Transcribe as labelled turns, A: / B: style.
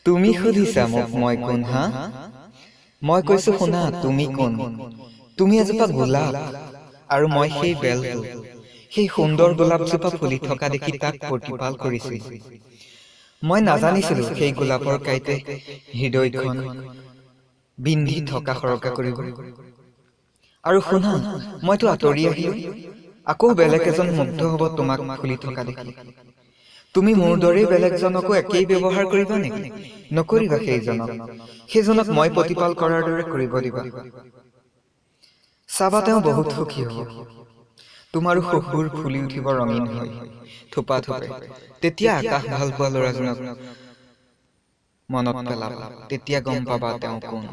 A: তুমি সুধিছা মোক মই কোন হা? মই কৈছো শুনা তুমি কোন? তুমি এজোপা গোলাপ আৰু মই সেই বেলটো, সেই সুন্দৰ গোলাপজোপা ফুলি থকা দেখি তাক প্ৰতিপাল কৰিছিল। মই নাজানিছিলো সেই গোলাপৰ কাইতে হৃদয়খন বিন্ধি থকা সৰকা কৰিব। আৰু শুনা, মইতো আঁতৰি আহিলো, আকৌ বেলেগ এজন মুগ্ধ হব তোমাক ফুলি থকা দেখি। তুমি মোৰ দৰেই বেলেগজনকো একেই ব্যৱহাৰ কৰিবা নেকি? নকৰিবা সেইজনক মই প্ৰতিপাল কৰাৰ দৰে কৰিব দিবা। চাবা তেওঁ বহুত সুখী হব। তোমাৰো সুখবোৰ ফুলি উঠিব ৰঙীন হৈ, থোপা থোপে। তেতিয়া আকাশ ভাল পোৱা ল'ৰাজনক মনত পেলাবা, তেতিয়া গম পাবা তেওঁ কোন।